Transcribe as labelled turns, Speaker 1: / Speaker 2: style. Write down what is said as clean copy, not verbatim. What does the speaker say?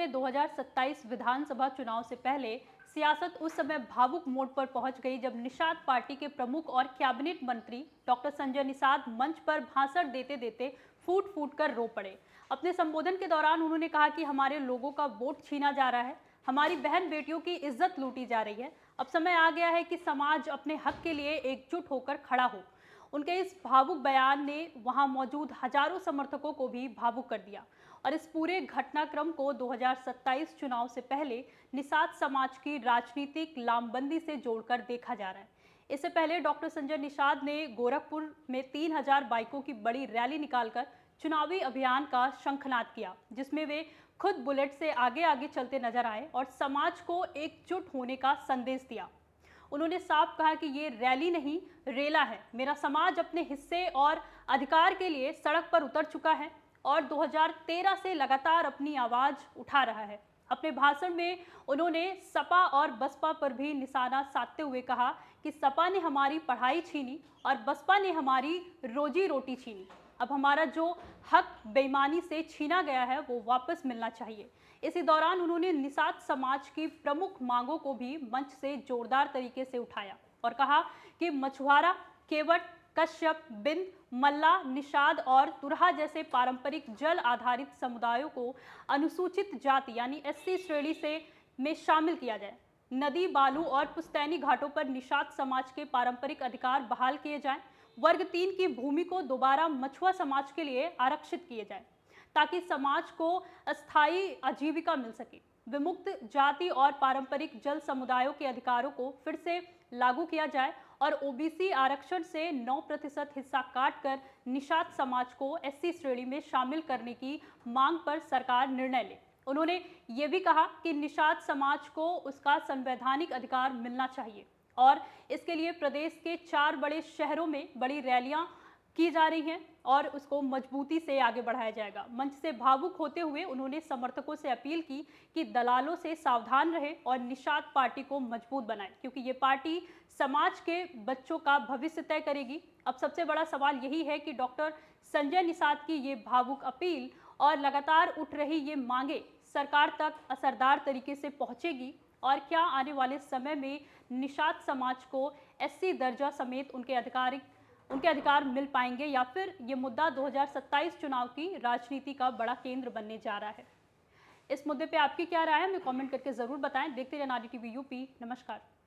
Speaker 1: हुए 2027 विधानसभा चुनाव से पहले सियासत उस समय भावुक मोड पर पहुंच गई जब निषाद पार्टी के प्रमुख और कैबिनेट मंत्री डॉक्टर संजय निषाद मंच पर भाषण देते देते फूट फूट कर रो पड़े। अपने संबोधन के दौरान उन्होंने कहा कि हमारे लोगों का वोट छीना जा रहा है, हमारी बहन बेटियों की इज्जत लूटी जा रही है। अब समय आ गया है कि समाज अपने हक के लिए एकजुट होकर खड़ा हो। उनके इस भावुक बयान ने वहां मौजूद हजारों समर्थकों को भी भावुक कर दिया और इस पूरे घटनाक्रम को 2027 चुनाव से पहले निषाद समाज की राजनीतिक लामबंदी से जोड़कर देखा जा रहा है। इससे पहले डॉक्टर संजय निषाद ने गोरखपुर में 3000 बाइकों की बड़ी रैली निकालकर चुनावी अभियान का शंखनाद किया, जिसमें वे खुद बुलेट से आगे आगे चलते नजर आए और समाज को एकजुट होने का संदेश दिया। उन्होंने साफ कहा कि ये रैली नहीं, रेला है। मेरा समाज अपने हिस्से और अधिकार के लिए सड़क पर उतर चुका है और 2013 से लगातार अपनी आवाज उठा रहा है। अपने भाषण में उन्होंने सपा और बसपा पर भी निशाना साधते हुए कहा कि सपा ने हमारी पढ़ाई छीनी और बसपा ने हमारी रोजी रोटी छीनी। अब हमारा जो हक बेईमानी से छीना गया है वो वापस मिलना चाहिए। इसी दौरान उन्होंने निषाद समाज की प्रमुख मांगों को भी मंच से जोरदार तरीके से उठाया और कहा कि मछुआरा, केवट, कश्यप, बिंद, मल्ला, निषाद और तुरहा जैसे पारंपरिक जल आधारित समुदायों को अनुसूचित जाति यानी एससी श्रेणी से में शामिल किया जाए। नदी, बालू और पुश्तैनी घाटों पर निषाद समाज के पारंपरिक अधिकार बहाल किए जाएं। वर्ग 3 की भूमि को दोबारा मछुआ समाज के लिए आरक्षित किए जाए ताकि समाज को अस्थायी आजीविका मिल सके। विमुक्त जाति और पारंपरिक जल समुदायों के अधिकारों को फिर से लागू किया जाए और ओबीसी आरक्षण से 9% हिस्सा काटकर निषाद समाज को एससी श्रेणी में शामिल करने की मांग पर सरकार निर्णय ले। उन्होंने ये भी कहा कि निषाद समाज को उसका संवैधानिक अधिकार मिलना चाहिए और इसके लिए प्रदेश के 4 बड़े शहरों में बड़ी रैलियां की जा रही हैं और उसको मजबूती से आगे बढ़ाया जाएगा। मंच से भावुक होते हुए उन्होंने समर्थकों से अपील की कि दलालों से सावधान रहे और निषाद पार्टी को मजबूत बनाए, क्योंकि ये पार्टी समाज के बच्चों का भविष्य तय करेगी। अब सबसे बड़ा सवाल यही है कि डॉक्टर संजय निषाद की ये भावुक अपील और लगातार उठ रही ये मांगे सरकार तक असरदार तरीके से पहुंचेगी और क्या आने वाले समय में निषाद समाज को एससी दर्जा समेत उनके अधिकार मिल पाएंगे या फिर ये मुद्दा 2027 चुनाव की राजनीति का बड़ा केंद्र बनने जा रहा है। इस मुद्दे पे आपकी क्या राय है, हमें कमेंट करके जरूर बताएं। देखते रहिए नारी टीवी यूपी। नमस्कार।